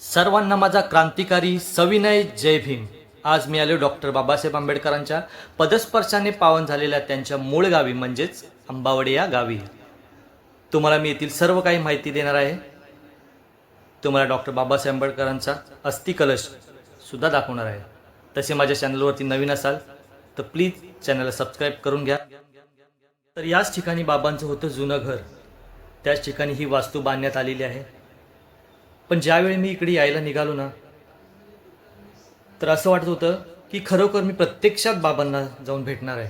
सर्वांना माझा क्रांतिकारी सविनय जय भीम। आज मी आलो डॉक्टर बाबासाहेब आंबेडकरांच्या पदस्पर्शाने पावन झालेल्या त्यांच्या मूळ गावी म्हणजेच अंबावडे या गावी। तुम्हाला मी येथील सर्व काही माहिती देणार आहे। तुम्हाला डॉक्टर बाबासाहेब आंबेडकरांचा अस्थि कलश सुद्धा दाखवणार आहे। तसे माझ्या चॅनलवरती नवीन असाल तर प्लीज चॅनलला सबस्क्राईब करून घ्या। तर याच ठिकाणी बाबांचं होतं जुनं घर, त्याच ठिकाणी ही वास्तू बांधण्यात आलेली आहे। पण ज्यावेळी मी इकडे यायला निघालो ना, तर असं वाटत होतं की खरोखर मी प्रत्यक्षात बाबांना जाऊन भेटणार आहे।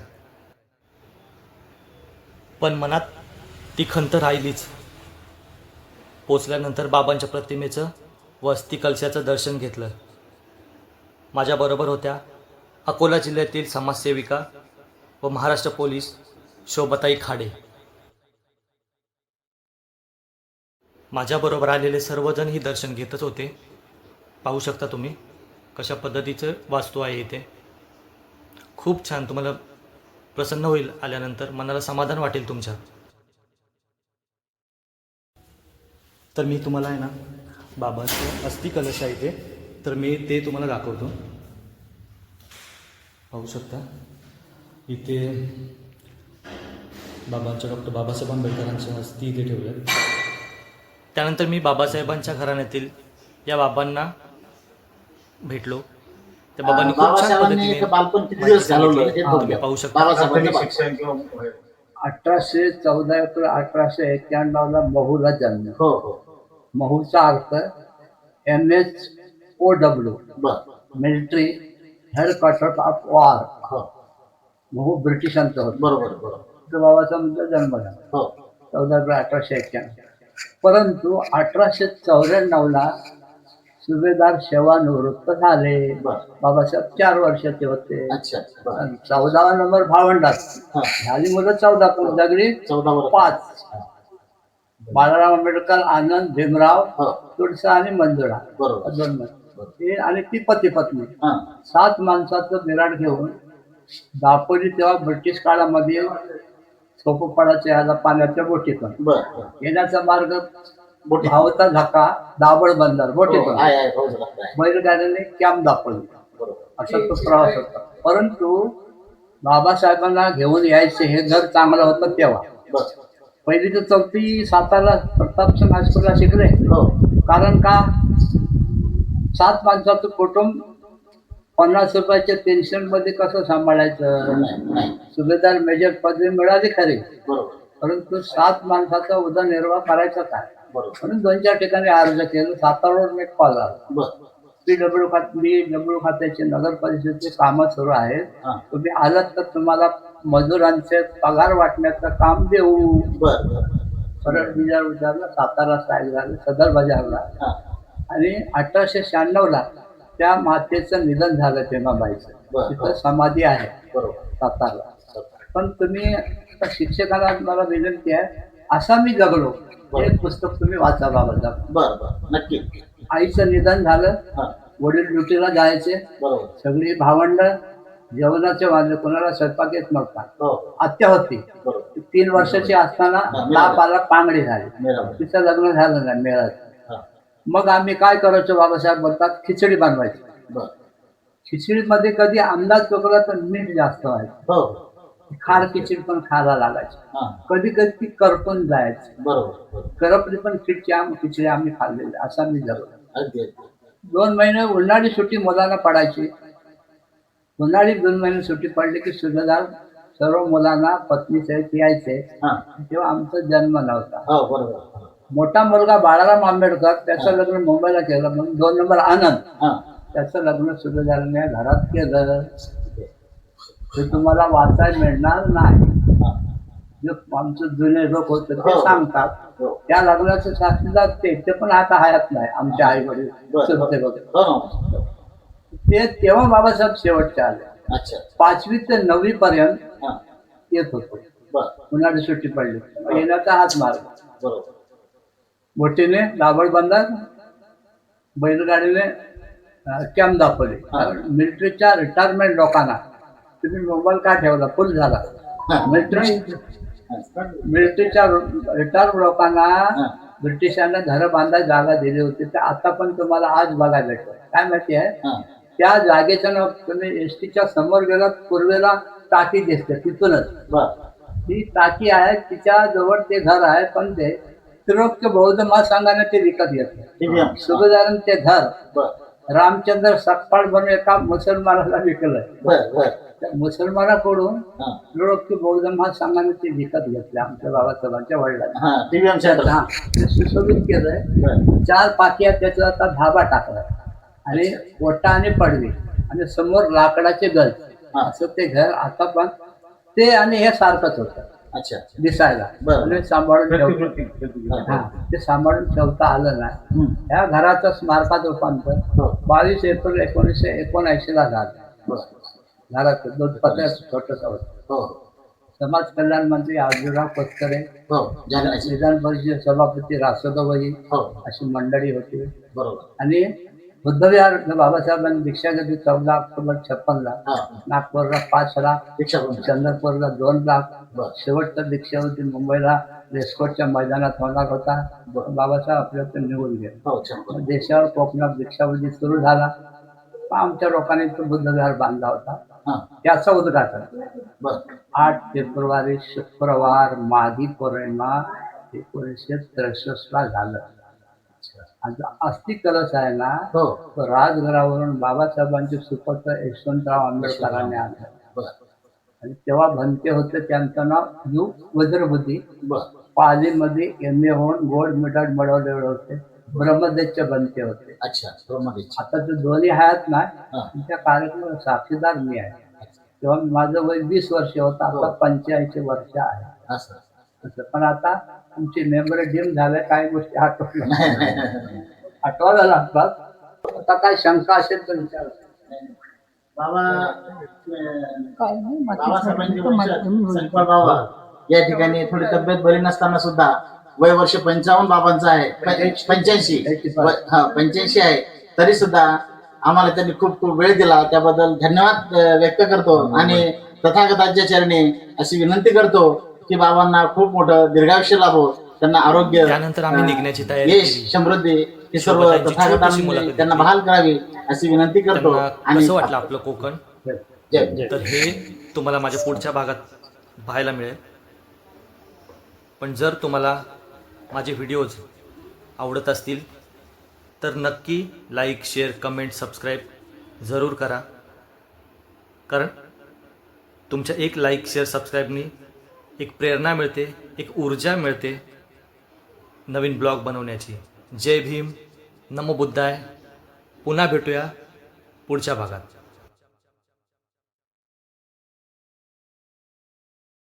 पण मनात ती खंत राहिलीच। पोचल्यानंतर बाबांच्या प्रतिमेचं व अस्थि कलशाचं दर्शन घेतलं। माझ्याबरोबर होत्या अकोला जिल्ह्यातील समाजसेविका व महाराष्ट्र पोलीस शोभाताई खाडे। माझ्याबरोबर आलेले सर्वजण ही दर्शन घेतच होते। पाहू शकता तुम्ही कशा पद्धतीचं वास्तू आहे इथे। खूप छान, तुम्हाला प्रसन्न होईल आल्यानंतर, मनाला समाधान वाटेल तुमच्या। तर मी तुम्हाला आहे ना बाबांचं अस्थि कलश आहे इथे, तर मी ते तुम्हाला दाखवतो। पाहू शकता इथे बाबांच्या डॉक्टर बाबासाहेब आंबेडकरांच्या अस्थि इथे ठेवल्यात। त्यानंतर मी बाबासाहेबांच्या घराण्यातील या बाबांना भेटलो। त्या बाबांनी खूप छान पद्धतीने तुम्ही पाहू शकता। 1814 एप्रिल 1891 महूला जन्म। हो हो महूचा अर्थ MHOW, military headquarter of war. हो महू ब्रिटिशांचं होतं। बरोबर बरोबर तर बाबाचा म्हणजे जन्म झाला हो 14 एप्रिल 1891। परंतु 1894 सुभेदार सेवानिवृत्त झाले। बाबासाहेब 4 वर्षाचे होते। अच्छा 14वा नंबर भावंडात हा. झाली मुलं 14, पण जगली 14 5। बाळाराम आंबेडकर, आनंद, भीमराव, हो तुळसा आणि मंजुळा, बरोबर 2 ते आणि ती पती पत्नी। हा 7 माणसाचं विराट घेऊन दापोली, तेव्हा ब्रिटिश काळामध्ये सोपपाडाच्या ह्याला पाण्याच्या बोटीतून बर येण्याचा मार्ग बोटी भावता झाका, दाभड बंदर बोटीतून, आहे हो आहे बैलगाड्याने कॅम्प दापोली, बरोबर असा तो प्रवास होता। परंतु बाबासाहेबांना घेऊन यायचे हे घर चांगलं होतं तेव्हा। बर पहिली तर 4थी सातारा प्रतापसिंग हायस्कूलला शिकले। हो कारण का 7 माणसाचं कुटुंब 50 रुपयाच्या पेन्शन मध्ये कसं सांभाळायचं। नाही सुभेदार मेजर पदवी मिळाली खरी, बरोबर परंतु 7 माणसाचा उदरनिर्वाह करायचा काय, बरोबर म्हणून 2-4 ठिकाणी अर्ज केलं। सातारावरून एक कॉल आला, बर PW खात्याचे नगर परिषदेचे कामं सुरू आहेत, हा तुम्ही आलात तर तुम्हाला मजुरांचे पगार वाटण्याचं काम देऊ। बर परत विचारलं, सातारा साहेब झालं, सदर बाजारला। हा आणि 1896 त्या मातेचं निधन झालं तेमाबाईचं। बरं. तिथं समाधी आहे बरोबर सातारला। पण तुम्ही आता शिक्षकांना मला विनंती आहे, असा मी जगलो हे पुस्तक तुम्ही वाचा बाबाचा। बर बर नक्की आईचं निधन झालं, हा वडील ड्युटीला जायचे, बरोबर सगळी भावंड जेवणाचे वाजले, कोणाला स्वयंपाक येत नव्हता। हो आत्या होती, बरोबर 3 वर्षाची असताना बापाला पांगडी झाली, मेरा तिचं लग्न झालं नाही मेळात। हा मग आम्ही काय करायचो, बाबासाहेब बोलतात खिचडी बनवायची। बर खिचडीमध्ये कधी अंदाज चुकला तर मीठ जास्त व्हायचं, हो खार खिचडी पण खायला लागायची। हा कधी कधी ती करपून जायची, बरोबर करपली पण खिचडी आम्ही खाल्लेली, असा मी जगलो। अगदी 2 महिने उन्हाळी सुट्टी मुलांना पडायची। उन्हाळी 2 महिने सुट्टी पडली की सुभेदार सर्व मुलांना पत्नी सहित यायचे। हा तेव्हा आमचा जन्म नव्हता। हो बरोबर मोठा मुलगा बाळाराम आंबेडकर, त्याचं लग्न मुंबईला केलं, म्हणून 2 नंबर आनंद, हा त्याचं लग्न सुभेदाराने घरात केलं। ते तुम्हाला वाचायला मिळणार नाही, हा जे आमचं जुने लोक होते ते हो. सांगतात। हो त्या लग्नाचं साक्षीदार ते पण आता हयात नाही, आमचे आई वडील चुलते वगैरे। हो ते तेव्हा बाबासाहेब शेवटचे आले। अच्छा 5वी ते 9वी पर्यंत हा येत होतो, बर उन्हाळी सुट्टी पडली येण्याचा हाच मार्ग। बरोबर बोटीने दाभड बंदर, बैलगाडीने कॅम्प दाखवले। मिलिटरीच्या रिटायरमेंट लोकांना तुम्ही मोबाईल का ठेवला, फुल झाला। हा मिलिटरीच्या रिटायर लोकांना हा ब्रिटिशांना घरं बांधायला जागा दिली होती, तर आता पण तुम्हाला आज बघायला भेटतं. काय माहिती आहे, हा. त्या जागेचं नाव तुम्ही एसटीच्या समोर गेलात, पूर्वेला टाकी दिसते, तिथूनच बर ती टाकी आहे, तिच्या जवळ ते घर आहे. पण ते त्रिलोक्य बौद्ध महासंघाने ते विकत घेतलं. TVM. सुभेदारांनी ते घर बर रामचंद्र सकपाळ म्हणून एका मुसलमानाला विकलंय. बर बर त्या मुसलमानाकडून हा त्रिलोक्य बौद्ध महासंघाने ते विकत घेतले आमच्या बाबासाहेबांच्या वडिलांना. हा TVM सेंटर. हा, ते सुशोभित केलंय. बर 4 पाकिया त्याचा आता धाबा टाकलाय आणि ओटा आणि पडवी आणि समोर लाकडाचे गज, हा. असं ते घर आता पण ते आणि हे सारखंच होतं अच्छा दिसायला. बरं. आणि सांभाळून ठेवता, ते सांभाळून ठेवता आलं नाही. हम्म. ह्या घराचं स्मारकात रूपांतर हो 22 एप्रिल 1979 ला झालं. बर घराचं 2 पत्र्याचं छोटंसं होतं. हो समाज कल्याण मंत्री आजूराव पत्करे, हो जालन्याची. विधान परिषद सभापती रासोदोबाई हो अशी मंडळी होती. बरोबर. आणि बुद्धविहार बाबासाहेबांनी दीक्षा घेतली 14 ऑक्टोबर 56 ला. हा नागपूरला 5 लाख, दीक्षाभूमी. चंद्रपूरला 2 लाख. बर शेवटचं दीक्षा होती मुंबईला रेस्कोटच्या मैदानात होणार होता. बरं. बाबासाहेब आपल्याकडे निघून गेले. हो छान. देशावर कोकणात दीक्षावधी सुरू झाला. आमच्या लोकांनी तो बुद्धविहार बांधला होता. हा त्याचं उद्घाटन बर 8 फेब्रुवारी शुक्रवार माघी पौर्णिमा 1963 ला झालं. आता अस्थि कलश आहे ना, हो तो राजघरावरून बाबासाहेबांचे सुपुत्र यशवंतराव आंबेडकरांनी आणलं. बर आणि तेव्हा भंते होते, त्यांचं नाव यू वज्रबुद्धी. बर पालीमध्ये MA होऊन गोल्ड मेडल मिळवलेले होते. ब्रह्मदेशचे भंते होते. अच्छा ब्रह्मदेश. आता ते दोन्ही आहेत ना, हा त्या कार्यक्रमात साक्षीदार मी आहे. तेव्हा माझं वय 20 वर्ष होतं, आता हो. 85 वर्ष आहे. असं असं पण आता आमची मेमरी डिम झाल्या, काही गोष्टी आठवल्या नाही, नाही, नाही. आठवायला लागतात. आता काय शंका असेल तर विचार. बाबा काय नाही, बाबासाहेबांची बाकी वंशज संकपाळ बाबा या ठिकाणी थोडी तब्येत बरी नसताना सुद्धा वय वर्ष 55 बाबांचं आहे. 85 हा 85 आहे, तरी सुद्धा आम्हाला त्यांनी खूप खूप वेळ दिला, त्याबद्दल धन्यवाद व्यक्त करतो. आणि तथागताच्या चरणी अशी विनंती करतो की बाबांना खूप मोठं दीर्घायुष्य लाभो, त्यांना आरोग्य, त्यानंतर आम्ही निघण्याची तयारी यश, केली. समृद्धी ही सर्व सोबत त्यांची छोटीशी तथागतांनी मुलाखत त्यांना घेतली. बहाल करावी अशी विनंती करतो. त्यांना आणि कसं वाटलं आपलं कोकण, जय जय. तर हे तुम्हाला माझ्या पुढच्या भागात पाहायला मिळेल. पण जर तुम्हाला माझे व्हिडिओज आवडत असतील तर नक्की लाईक, शेअर, कमेंट, सबस्क्राईब जरूर करा. कारण तुमच्या एक लाईक, शेअर, सबस्क्राईबनी एक प्रेरणा मिळते, एक ऊर्जा मिळते नवीन ब्लॉग बनवण्याची. जय भीम, नमो बुद्धाय. पुन्हा भेटूया पुढच्या भागात.